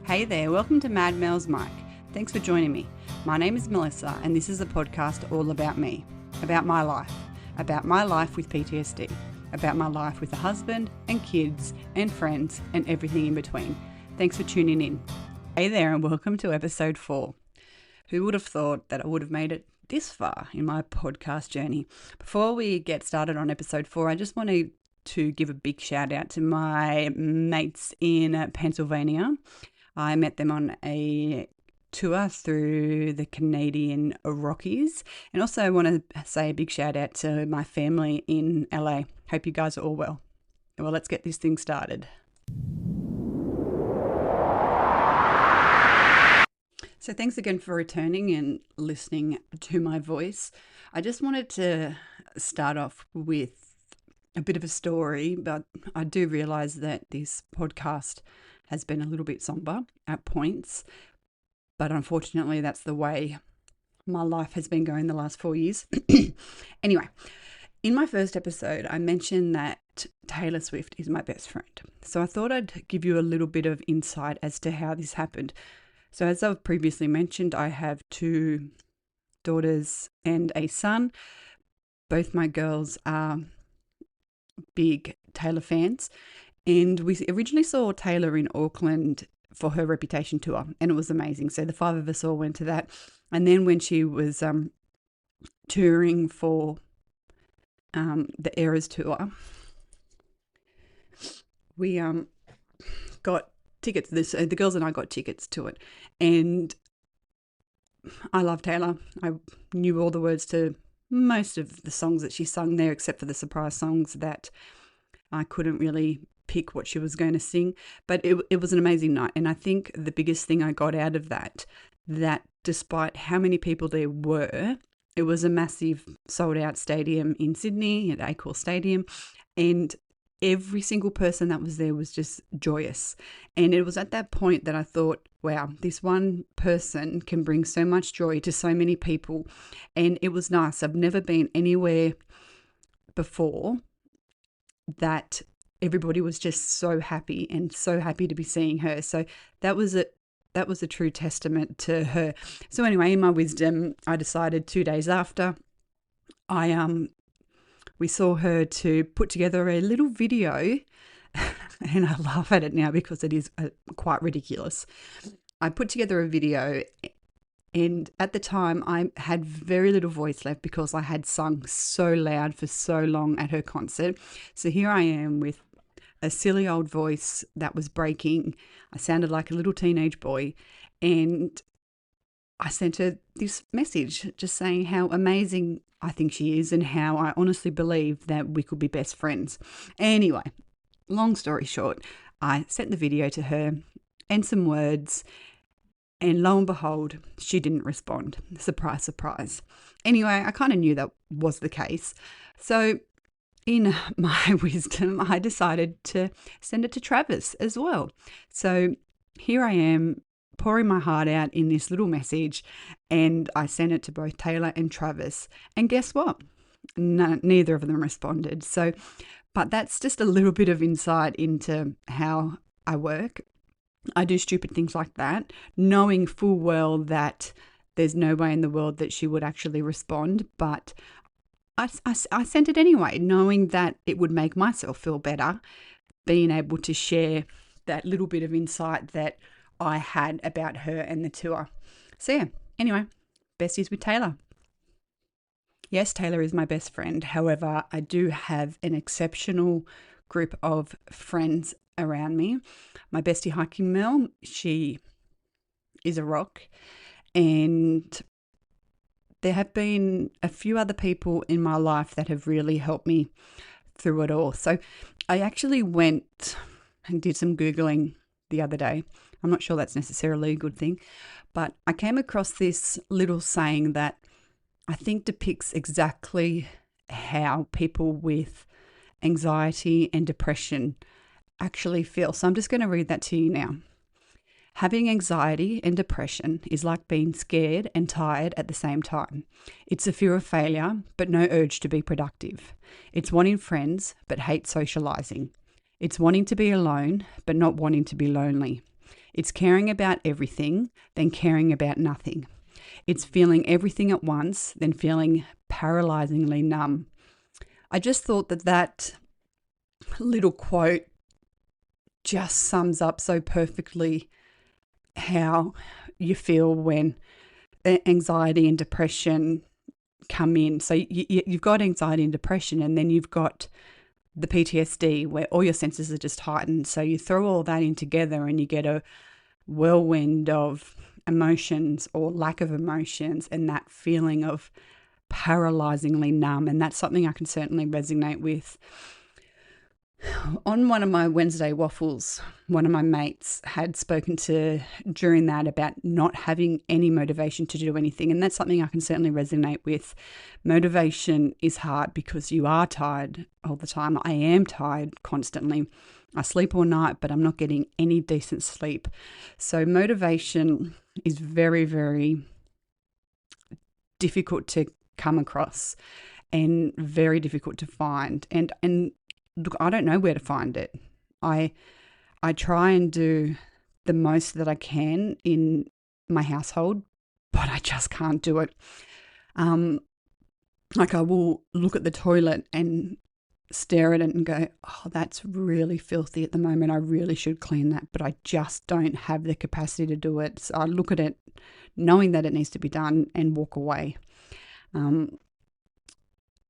Hey there, welcome to Mad Mel's Mic. Thanks for joining me. My name is Melissa and this is a podcast all about me, about my life with PTSD, about my life with a husband and kids and friends and everything in between. Thanks for tuning in. Hey there and welcome to episode 4. Who would have thought that I would have made it this far in my podcast journey? Before we get started on episode 4, I just wanted to give a big shout out to my mates in Pennsylvania. I met them on a tour through the Canadian Rockies. And also I want to say a big shout out to my family in LA. Hope you guys are all well. Well, let's get this thing started. So thanks again for returning and listening to my voice. I just wanted to start off with a bit of a story, but I do realize that this podcast has been a little bit somber at points, but unfortunately that's the way my life has been going the last 4 years. Anyway, in my first episode, I mentioned that Taylor Swift is my best friend. So I thought I'd give you a little bit of insight as to how this happened. So as I've previously mentioned, I have 2 daughters and a son. Both my girls are big Taylor fans. And we originally saw Taylor in Auckland for her Reputation tour, and it was amazing. So the 5 of us all went to that. And then when she was touring for the Eras tour, we got tickets. The girls and I got tickets to it. And I love Taylor. I knew all the words to most of the songs that she sung there, except for the surprise songs that I couldn't really pick what she was going to sing. But it was an amazing night. And I think the biggest thing I got out of that despite how many people there were, it was a massive sold out stadium in Sydney at Accor Stadium. And every single person that was there was just joyous. And it was at that point that I thought, wow, this one person can bring so much joy to so many people. And it was nice. I've never been anywhere before that everybody was just so happy and so happy to be seeing her. So that was a true testament to her. So anyway, in my wisdom, I decided 2 days after we saw her to put together a little video, and I laugh at it now because it is quite ridiculous. I put together a video, and at the time I had very little voice left because I had sung so loud for so long at her concert. So here I am with a silly old voice that was breaking. I sounded like a little teenage boy, and I sent her this message just saying how amazing I think she is and how I honestly believe that we could be best friends. Anyway, long story short, I sent the video to her and some words, and lo and behold, she didn't respond. Surprise, surprise. Anyway, I kind of knew that was the case. So in my wisdom, I decided to send it to Travis as well. So here I am pouring my heart out in this little message, and I sent it to both Taylor and Travis. And guess what? Neither of them responded. So, but that's just a little bit of insight into how I work. I do stupid things like that, knowing full well that there's no way in the world that she would actually respond, but I sent it anyway, knowing that it would make myself feel better, being able to share that little bit of insight that I had about her and the tour. So yeah, anyway, besties with Taylor. Yes, Taylor is my best friend. However, I do have an exceptional group of friends around me. My bestie hiking Mel, she is a rock, and there have been a few other people in my life that have really helped me through it all. So I actually went and did some Googling the other day. I'm not sure that's necessarily a good thing, but I came across this little saying that I think depicts exactly how people with anxiety and depression actually feel. So I'm just going to read that to you now. Having anxiety and depression is like being scared and tired at the same time. It's a fear of failure, but no urge to be productive. It's wanting friends, but hate socializing. It's wanting to be alone, but not wanting to be lonely. It's caring about everything, then caring about nothing. It's feeling everything at once, then feeling paralyzingly numb. I just thought that little quote just sums up so perfectly how you feel when anxiety and depression come in. So you've got anxiety and depression, and then you've got the PTSD where all your senses are just heightened. So you throw all that in together and you get a whirlwind of emotions or lack of emotions and that feeling of paralyzingly numb. And that's something I can certainly resonate with. On one of my Wednesday waffles, one of my mates had spoken to during that about not having any motivation to do anything. And that's something I can certainly resonate with. Motivation is hard because you are tired all the time. I am tired constantly. I sleep all night, but I'm not getting any decent sleep. So motivation is very, very difficult to come across and very difficult to find. And look, I don't know where to find it. I try and do the most that I can in my household, but I just can't do it. Like I will look at the toilet and stare at it and go, oh, that's really filthy at the moment. I really should clean that, but I just don't have the capacity to do it. So I look at it knowing that it needs to be done and walk away.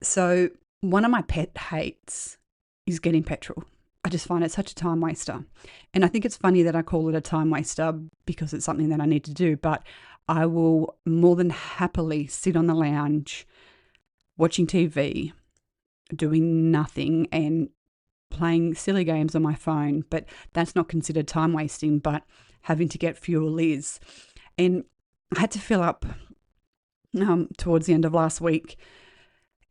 So one of my pet hates is getting petrol. I just find it such a time waster. And I think it's funny that I call it a time waster because it's something that I need to do, but I will more than happily sit on the lounge watching TV, doing nothing and playing silly games on my phone, but that's not considered time wasting, but having to get fuel is. And I had to fill up towards the end of last week,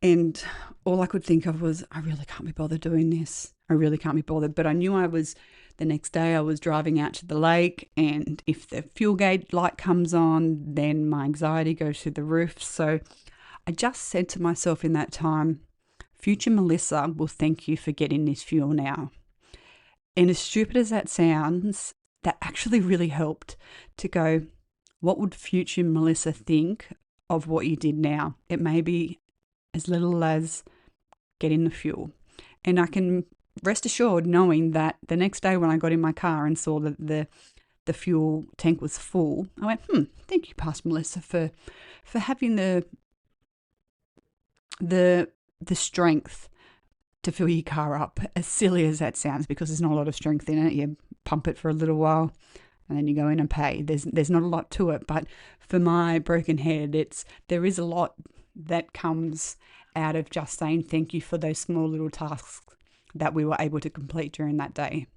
and all I could think of was, I really can't be bothered doing this. I really can't be bothered. But I knew the next day I was driving out to the lake, and if the fuel gauge light comes on, then my anxiety goes through the roof. So I just said to myself in that time, future Melissa will thank you for getting this fuel now. And as stupid as that sounds, that actually really helped to go, what would future Melissa think of what you did now? It may be as little as getting the fuel. And I can rest assured knowing that the next day when I got in my car and saw that the fuel tank was full, I went, thank you, Past Melissa, for having the strength to fill your car up, as silly as that sounds, because there's not a lot of strength in it. You pump it for a little while and then you go in and pay. There's not a lot to it, but for my broken head, there is a lot that comes out of just saying thank you for those small little tasks that we were able to complete during that day.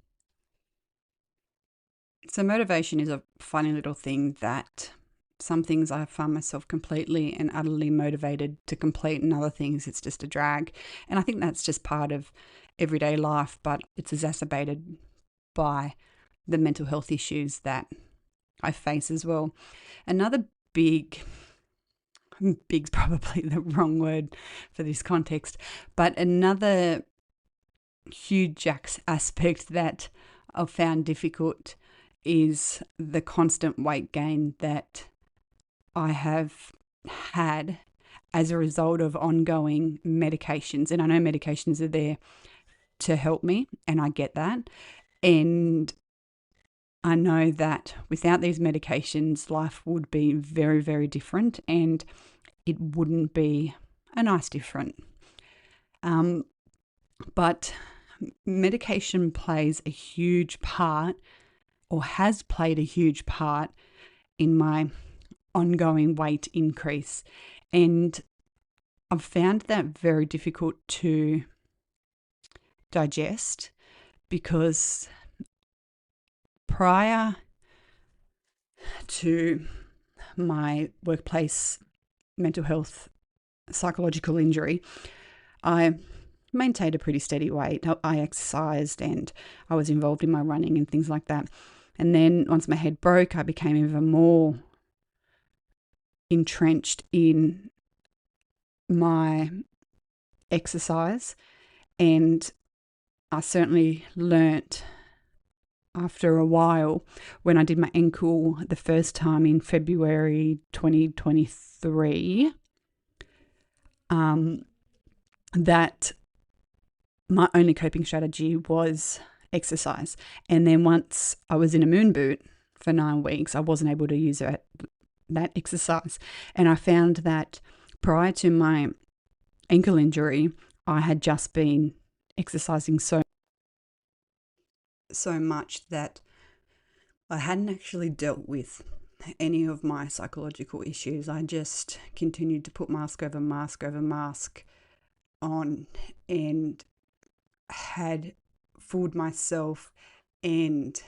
So motivation is a funny little thing that some things I find myself completely and utterly motivated to complete, and other things it's just a drag. And I think that's just part of everyday life, but it's exacerbated by the mental health issues that I face as well. Another big's probably the wrong word for this context, but another huge aspect that I've found difficult is the constant weight gain that I have had as a result of ongoing medications. And I know medications are there to help me, and I get that. And I know that without these medications, life would be very, very different, and it wouldn't be a nice different. But medication plays a huge part, or has played a huge part, in my ongoing weight increase. And I've found that very difficult to digest, because prior to my workplace mental health psychological injury, I maintained a pretty steady weight. I exercised and I was involved in my running and things like that. And then once my head broke, I became even more entrenched in my exercise, and I certainly learnt after a while, when I did my ankle the first time in February 2023, that my only coping strategy was exercise. And then once I was in a moon boot for 9 weeks, I wasn't able to use that exercise. And I found that prior to my ankle injury, I had just been exercising so much that I hadn't actually dealt with any of my psychological issues. I just continued to put mask over mask over mask on, and had fooled myself and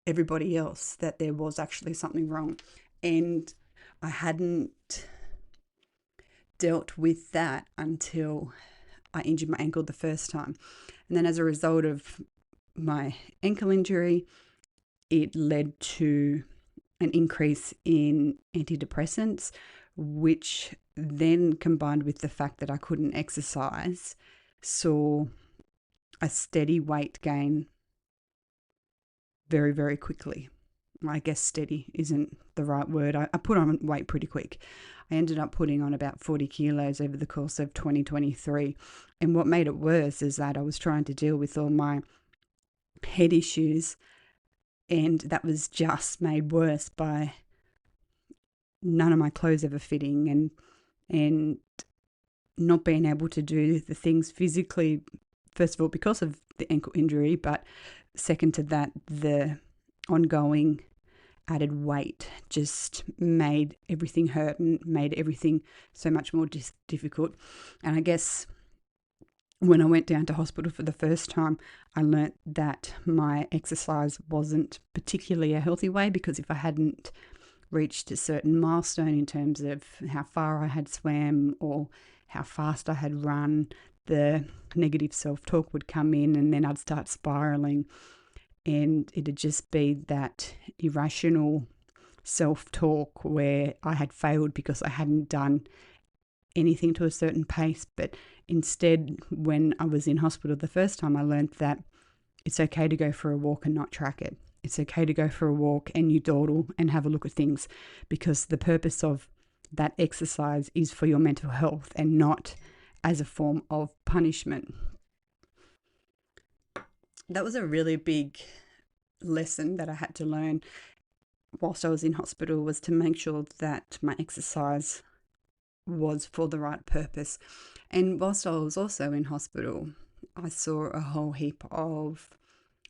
everybody else that there was actually something wrong. And I hadn't dealt with that until I injured my ankle the first time. And then as a result of my ankle injury, it led to an increase in antidepressants, which then combined with the fact that I couldn't exercise, saw a steady weight gain very, very quickly. I guess steady isn't the right word. I put on weight pretty quick. I ended up putting on about 40 kilos over the course of 2023. And what made it worse is that I was trying to deal with all my head issues, and that was just made worse by none of my clothes ever fitting, and not being able to do the things physically, first of all, because of the ankle injury, but second to that, the ongoing added weight just made everything hurt and made everything so much more difficult. And I guess when I went down to hospital for the first time, I learnt that my exercise wasn't particularly a healthy way, because if I hadn't reached a certain milestone in terms of how far I had swam or how fast I had run, the negative self-talk would come in, and then I'd start spiraling, and it'd just be that irrational self-talk where I had failed because I hadn't done anything to a certain pace. But instead, when I was in hospital the first time, I learned that it's okay to go for a walk and not track it. It's okay to go for a walk and you dawdle and have a look at things, because the purpose of that exercise is for your mental health and not as a form of punishment. That was a really big lesson that I had to learn whilst I was in hospital, was to make sure that my exercise was for the right purpose. And whilst I was also in hospital, I saw a whole heap of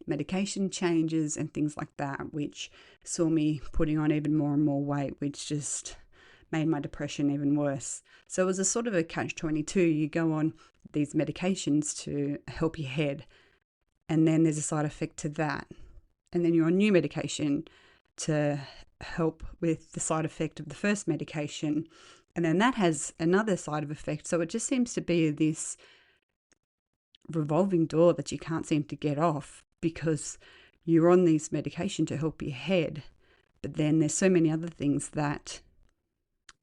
medication changes and things like that, which saw me putting on even more and more weight, which just made my depression even worse. So it was a sort of a catch-22. You go on these medications to help your head, and then there's a side effect to that. And then you're on new medication to help with the side effect of the first medication. And then that has another side of effect. So it just seems to be this revolving door that you can't seem to get off, because you're on these medication to help your head, but then there's so many other things that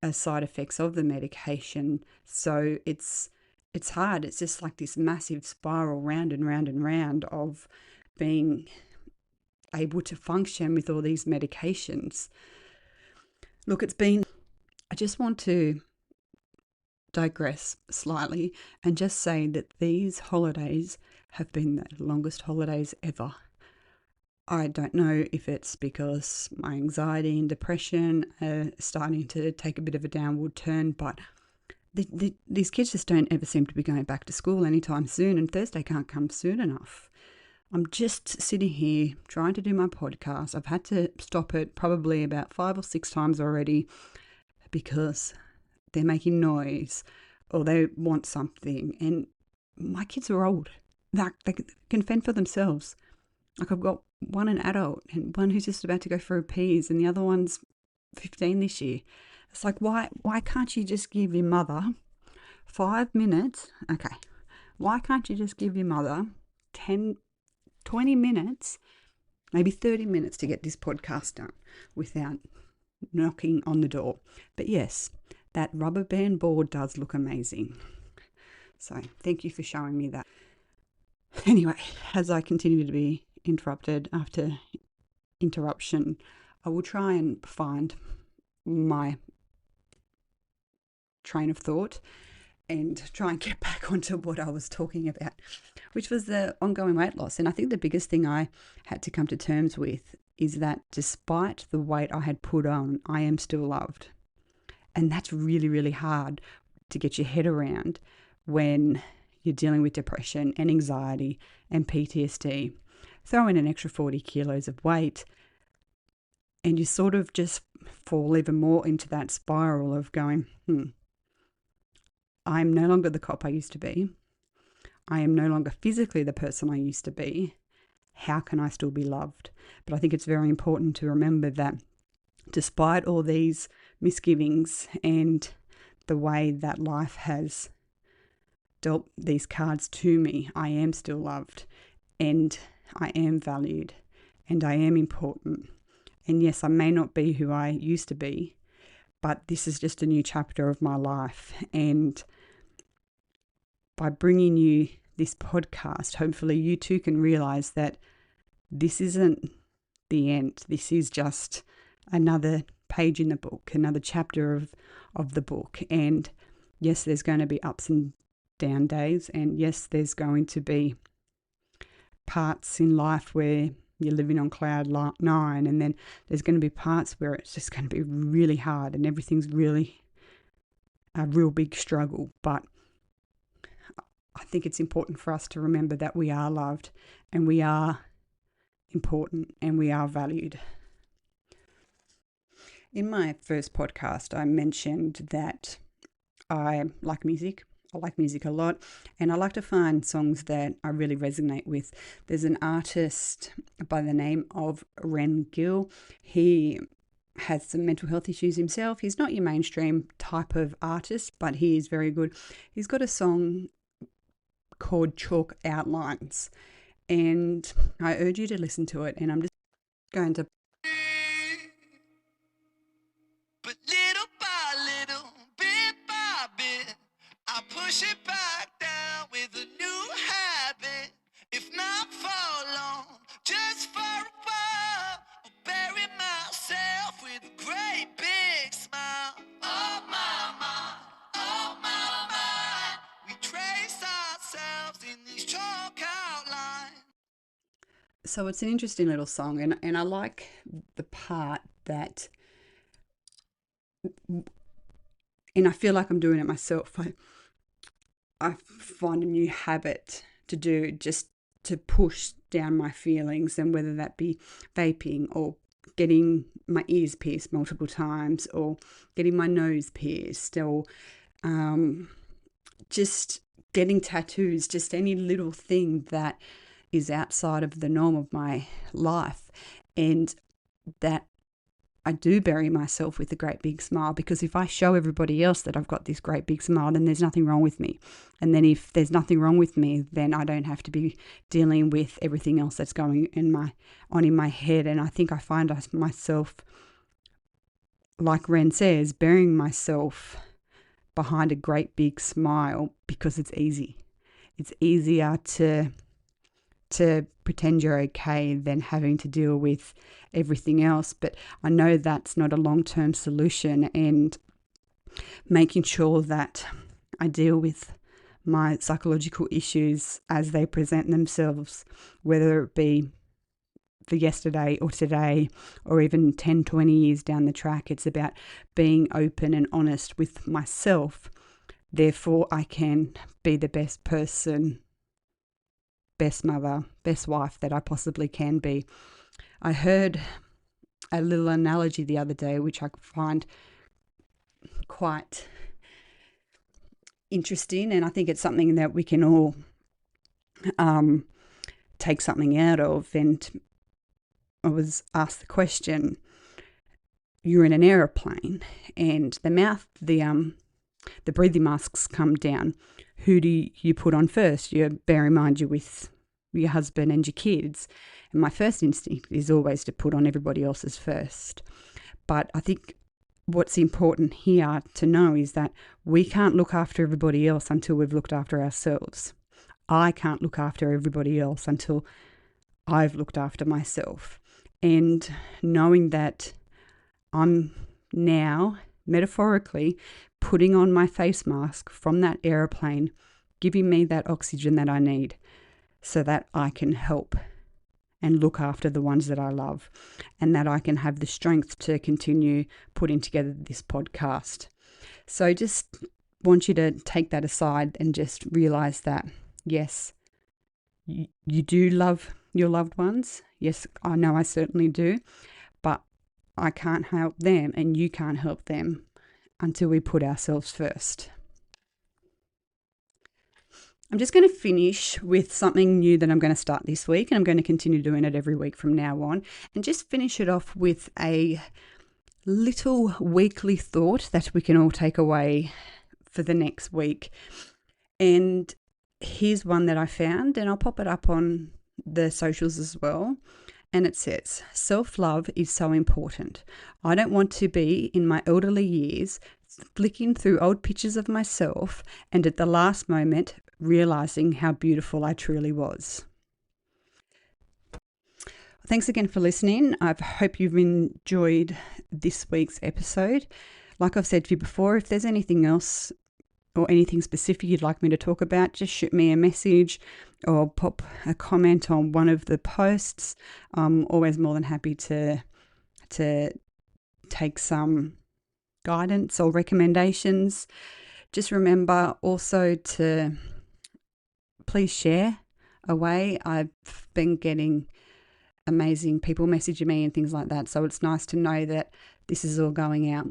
are side effects of the medication. So it's hard. It's just like this massive spiral round and round and round of being able to function with all these medications. Look, I just want to digress slightly and just say that these holidays have been the longest holidays ever. I don't know if it's because my anxiety and depression are starting to take a bit of a downward turn, but these kids just don't ever seem to be going back to school anytime soon, and Thursday can't come soon enough. I'm just sitting here trying to do my podcast. I've had to stop it probably about 5 or 6 times already because they're making noise or they want something. And my kids are old. They can fend for themselves. Like, I've got one an adult and one who's just about to go for a P's, and the other one's 15 this year. It's like, why can't you just give your mother 5 minutes? Okay. Why can't you just give your mother 10, 20 minutes, maybe 30 minutes to get this podcast done without knocking on the door? But yes, that rubber band board does look amazing. So thank you for showing me that. Anyway, as I continue to be interrupted after interruption, I will try and find my train of thought and try and get back onto what I was talking about, which was the ongoing weight loss. And I think the biggest thing I had to come to terms with is that despite the weight I had put on, I am still loved. And that's really, really hard to get your head around when you're dealing with depression and anxiety and PTSD. Throw in an extra 40 kilos of weight, and you sort of just fall even more into that spiral of going, I'm no longer the cop I used to be. I am no longer physically the person I used to be. How can I still be loved? But I think it's very important to remember that despite all these misgivings and the way that life has dealt these cards to me, I am still loved, and I am valued, and I am important. And yes, I may not be who I used to be, but this is just a new chapter of my life. And by bringing you this podcast, hopefully you too can realize that this isn't the end. This is just another page in the book, another chapter of the book. And yes, there's going to be ups and down days. And yes, there's going to be parts in life where you're living on cloud nine, and then there's going to be parts where it's just going to be really hard and everything's really a real big struggle. But I think it's important for us to remember that we are loved and we are important and we are valued. In my first podcast, I mentioned that I like music. I like music a lot, and I like to find songs that I really resonate with. There's an artist by the name of Ren Gill. He has some mental health issues himself. He's not your mainstream type of artist, but he is very good. He's got a song called Chalk Outlines, and I urge you to listen to it, and I'm just going to... But little by little, bit by bit, I push it back down with a new habit. If not for long, just for a while, I'll bury myself with a great big smile. Oh my, we trace ourselves in these chalk outlines. So it's an interesting little song, and I like the part that, and I feel like I'm doing it myself. I find a new habit to do, just to push down my feelings, and whether that be vaping or getting my ears pierced multiple times or getting my nose pierced or just getting tattoos, just any little thing that is outside of the norm of my life, and that I do bury myself with a great big smile, because if I show everybody else that I've got this great big smile, then there's nothing wrong with me. And then if there's nothing wrong with me, then I don't have to be dealing with everything else that's going on in my head. And I think I find myself, like Ren says, burying myself behind a great big smile because it's easy. It's easier to pretend you're okay than having to deal with everything else. But I know that's not a long-term solution, and making sure that I deal with my psychological issues as they present themselves, whether it be for yesterday or today or even 10, 20 years down the track. It's about being open and honest with myself. Therefore, I can be the best person, best mother, best wife that I possibly can be. I heard a little analogy the other day, which I find quite interesting, and I think it's something that we can all take something out of. And I was asked the question, you're in an aeroplane and the breathing masks come down. Who do you put on first? You bear in mind you're with your husband and your kids. And my first instinct is always to put on everybody else's first. But I think what's important here to know is that we can't look after everybody else until we've looked after ourselves. I can't look after everybody else until I've looked after myself. And knowing that I'm now metaphorically putting on my face mask from that aeroplane, giving me that oxygen that I need so that I can help and look after the ones that I love, and that I can have the strength to continue putting together this podcast. So just want you to take that aside and just realize that, yes, you do love your loved ones. Yes, I know I certainly do, but I can't help them and you can't help them until we put ourselves first. I'm just going to finish with something new that I'm going to start this week, and I'm going to continue doing it every week from now on, and just finish it off with a little weekly thought that we can all take away for the next week. And here's one that I found, and I'll pop it up on the socials as well. And it says, self-love is so important. I don't want to be in my elderly years flicking through old pictures of myself and at the last moment realizing how beautiful I truly was. Thanks again for listening. I hope you've enjoyed this week's episode. Like I've said to you before, if there's anything else or anything specific you'd like me to talk about, just shoot me a message or pop a comment on one of the posts. I'm always more than happy to take some guidance or recommendations. Just remember also to please share away. I've been getting amazing people messaging me and things like that, so it's nice to know that this is all going out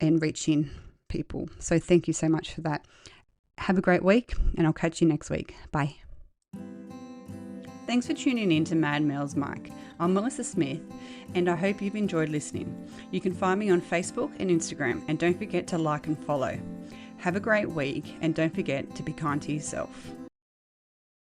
and reaching people. So thank you so much for that. Have a great week, and I'll catch you next week. Bye. Thanks for tuning in to Mad Mel's Mic. I'm Melissa Smith, and I hope you've enjoyed listening. You can find me on Facebook and Instagram, and don't forget to like and follow. Have a great week, and don't forget to be kind to yourself.